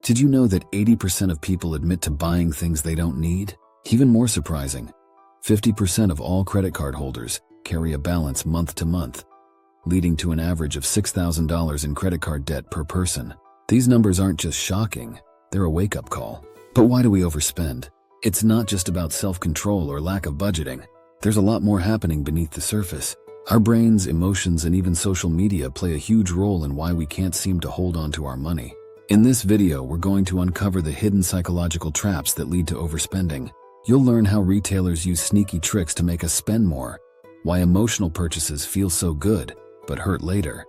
Did you know that 80% of people admit to buying things they don't need? Even more surprising, 50% of all credit card holders carry a balance month to month, leading to an average of $6,000 in credit card debt per person. These numbers aren't just shocking, they're a wake-up call. But why do we overspend? It's not just about self-control or lack of budgeting. There's a lot more happening beneath the surface. Our brains, emotions, and even social media play a huge role in why we can't seem to hold on to our money. In this video, we're going to uncover the hidden psychological traps that lead to overspending. You'll learn how retailers use sneaky tricks to make us spend more, why emotional purchases feel so good but hurt later,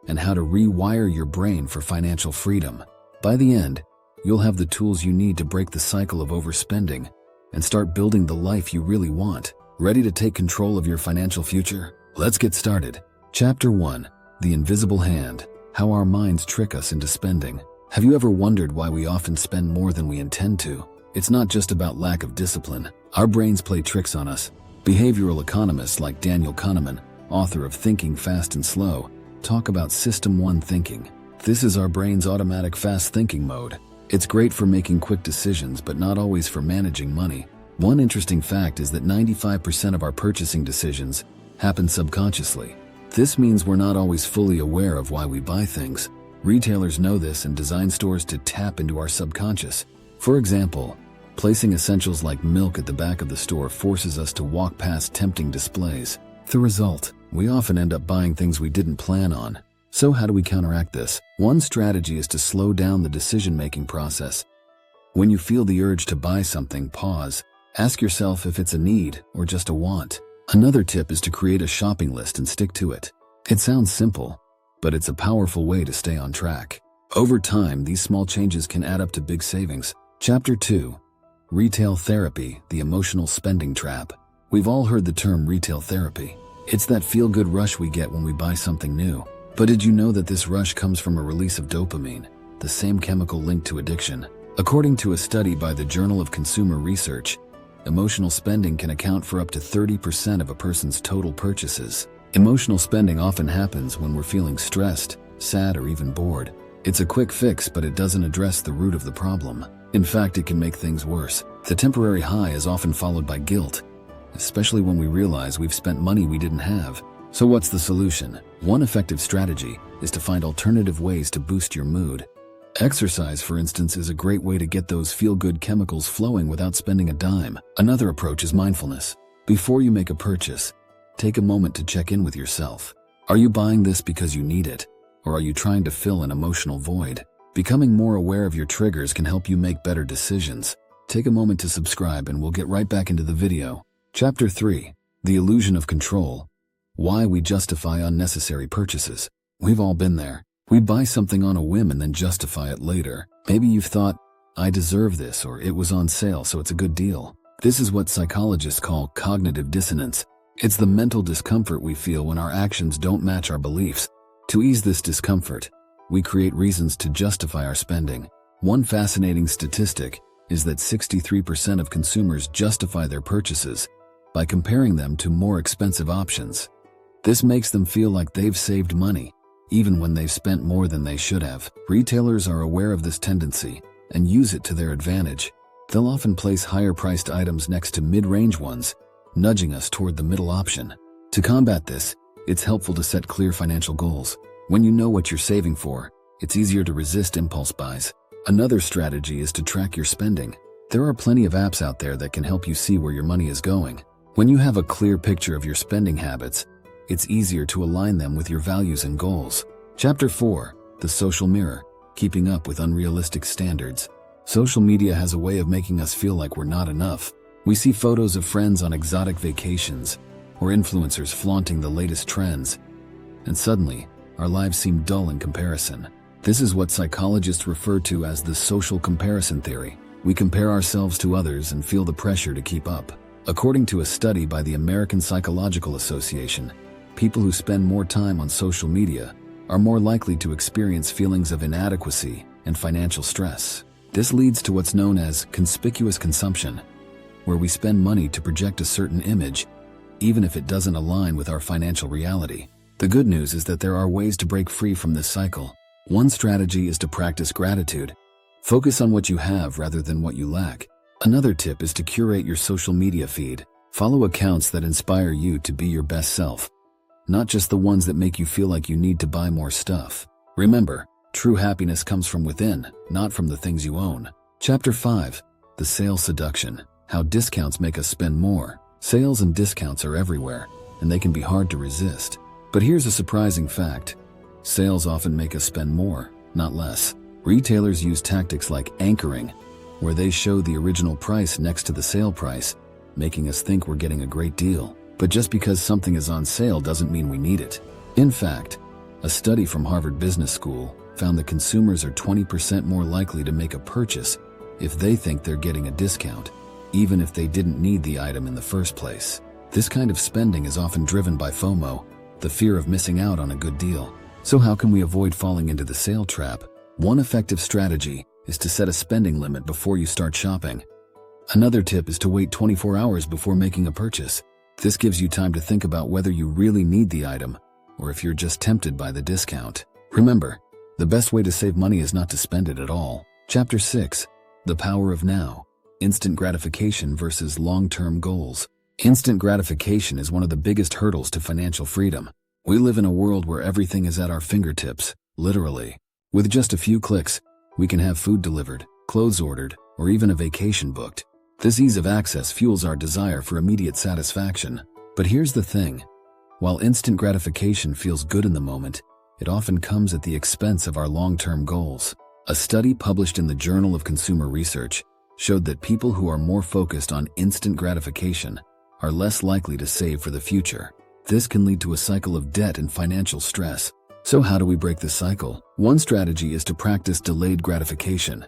and how to rewire your brain for financial freedom. By the end, you'll have the tools you need to break the cycle of overspending and start building the life you really want. Ready to take control of your financial future? Let's get started. Chapter 1. The Invisible Hand. How our minds trick us into spending. Have you ever wondered why we often spend more than we intend to? It's not just about lack of discipline. Our brains play tricks on us. Behavioral economists like Daniel Kahneman, author of Thinking Fast and Slow, talk about System 1 thinking. This is our brain's automatic fast thinking mode. It's great for making quick decisions, but not always for managing money. One interesting fact is that 95% of our purchasing decisions happen subconsciously. This means we're not always fully aware of why we buy things. Retailers know this and design stores to tap into our subconscious. For example, placing essentials like milk at the back of the store forces us to walk past tempting displays. The result, we often end up buying things we didn't plan on. So how do we counteract this? One strategy is to slow down the decision-making process. When you feel the urge to buy something, pause. Ask yourself if it's a need or just a want. Another tip is to create a shopping list and stick to it. It sounds simple, but it's a powerful way to stay on track. Over time, these small changes can add up to big savings. Chapter 2. Retail Therapy, the Emotional Spending Trap. We've all heard the term retail therapy. It's that feel-good rush we get when we buy something new. But did you know that this rush comes from a release of dopamine, the same chemical linked to addiction? According to a study by the Journal of Consumer Research, emotional spending can account for up to 30% of a person's total purchases. Emotional spending often happens when we're feeling stressed, sad, or even bored. It's a quick fix, but it doesn't address the root of the problem. In fact, it can make things worse. The temporary high is often followed by guilt, especially when we realize we've spent money we didn't have. So what's the solution? One effective strategy is to find alternative ways to boost your mood. Exercise, for instance, is a great way to get those feel-good chemicals flowing without spending a dime. Another approach is mindfulness. Before you make a purchase, take a moment to check in with yourself. Are you buying this because you need it, or are you trying to fill an emotional void? Becoming more aware of your triggers can help you make better decisions. Take a moment to subscribe and we'll get right back into the video. Chapter 3. The Illusion of Control. Why we justify unnecessary purchases. We've all been there. We buy something on a whim and then justify it later. Maybe you've thought, I deserve this, or it was on sale so it's a good deal. This is what psychologists call cognitive dissonance. It's the mental discomfort we feel when our actions don't match our beliefs. To ease this discomfort, we create reasons to justify our spending. One fascinating statistic is that 63% of consumers justify their purchases by comparing them to more expensive options. This makes them feel like they've saved money, even when they've spent more than they should have. Retailers are aware of this tendency and use it to their advantage. They'll often place higher-priced items next to mid-range ones, nudging us toward the middle option. To combat this, it's helpful to set clear financial goals. When you know what you're saving for, it's easier to resist impulse buys. Another strategy is to track your spending. There are plenty of apps out there that can help you see where your money is going. When you have a clear picture of your spending habits, it's easier to align them with your values and goals. Chapter 4. The Social Mirror. Keeping up with unrealistic standards. Social media has a way of making us feel like we're not enough. We see photos of friends on exotic vacations, or influencers flaunting the latest trends, and suddenly, our lives seem dull in comparison. This is what psychologists refer to as the social comparison theory. We compare ourselves to others and feel the pressure to keep up. According to a study by the American Psychological Association, people who spend more time on social media are more likely to experience feelings of inadequacy and financial stress. This leads to what's known as conspicuous consumption, where we spend money to project a certain image, even if it doesn't align with our financial reality. The good news is that there are ways to break free from this cycle. One strategy is to practice gratitude. Focus on what you have rather than what you lack. Another tip is to curate your social media feed. Follow accounts that inspire you to be your best self, not just the ones that make you feel like you need to buy more stuff. Remember, true happiness comes from within, not from the things you own. Chapter 5. The Sale Seduction. How discounts make us spend more. Sales and discounts are everywhere, and they can be hard to resist. But here's a surprising fact. Sales often make us spend more, not less. Retailers use tactics like anchoring, where they show the original price next to the sale price, making us think we're getting a great deal. But just because something is on sale doesn't mean we need it. In fact, a study from Harvard Business School found that consumers are 20% more likely to make a purchase if they think they're getting a discount, even if they didn't need the item in the first place. This kind of spending is often driven by FOMO, the fear of missing out on a good deal. So how can we avoid falling into the sale trap? One effective strategy is to set a spending limit before you start shopping. Another tip is to wait 24 hours before making a purchase. This gives you time to think about whether you really need the item or if you're just tempted by the discount. Remember, the best way to save money is not to spend it at all. Chapter 6. The Power of Now. Instant gratification versus long-term goals. Instant gratification is one of the biggest hurdles to financial freedom. We live in a world where everything is at our fingertips, literally. With just a few clicks, we can have food delivered, clothes ordered, or even a vacation booked. This ease of access fuels our desire for immediate satisfaction. But here's the thing. While instant gratification feels good in the moment, it often comes at the expense of our long-term goals. A study published in the Journal of Consumer Research showed that people who are more focused on instant gratification are less likely to save for the future. This can lead to a cycle of debt and financial stress. So how do we break this cycle? One strategy is to practice delayed gratification.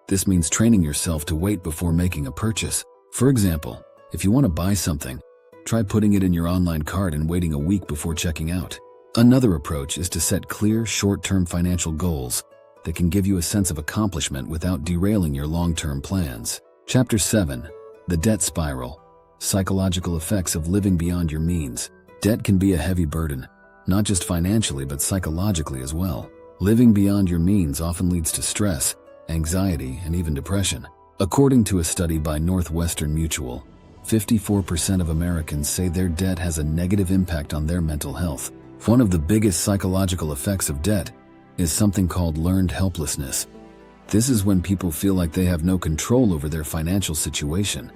This means training yourself to wait before making a purchase. For example, if you want to buy something, try putting it in your online cart and waiting a week before checking out. Another approach is to set clear, short-term financial goals that can give you a sense of accomplishment without derailing your long-term plans. Chapter 7. The Debt Spiral. Psychological effects of living beyond your means. Debt can be a heavy burden, not just financially but psychologically as well. Living beyond your means often leads to stress, anxiety, and even depression. According to a study by Northwestern Mutual, 54% of Americans say their debt has a negative impact on their mental health. One of the biggest psychological effects of debt is something called learned helplessness. This is when people feel like they have no control over their financial situation,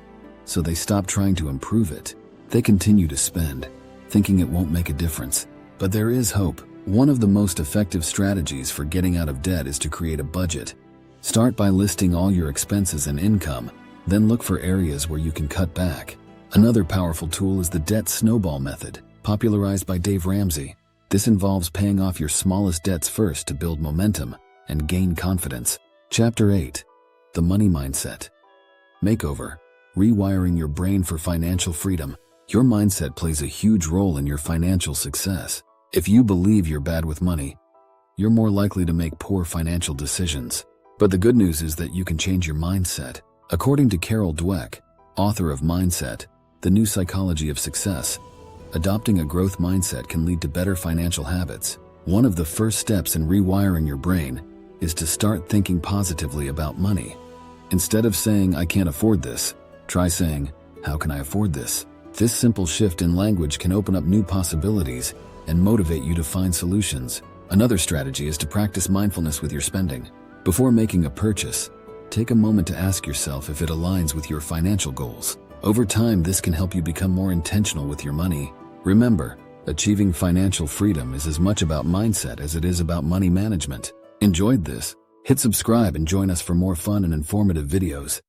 so they stop trying to improve it. They continue to spend, thinking it won't make a difference. But there is hope. One of the most effective strategies for getting out of debt is to create a budget. Start by listing all your expenses and income, then look for areas where you can cut back. Another powerful tool is the debt snowball method, popularized by Dave Ramsey. This involves paying off your smallest debts first to build momentum and gain confidence. Chapter 8. The Money Mindset. Makeover. Rewiring your brain for financial freedom. Your mindset plays a huge role in your financial success. If you believe you're bad with money, you're more likely to make poor financial decisions. But the good news is that you can change your mindset. According to Carol Dweck, author of Mindset, The New Psychology of Success, adopting a growth mindset can lead to better financial habits. One of the first steps in rewiring your brain is to start thinking positively about money. Instead of saying, "I can't afford this," try saying, "How can I afford this?" This simple shift in language can open up new possibilities and motivate you to find solutions. Another strategy is to practice mindfulness with your spending. Before making a purchase, take a moment to ask yourself if it aligns with your financial goals. Over time, this can help you become more intentional with your money. Remember, achieving financial freedom is as much about mindset as it is about money management. Enjoyed this? Hit subscribe and join us for more fun and informative videos.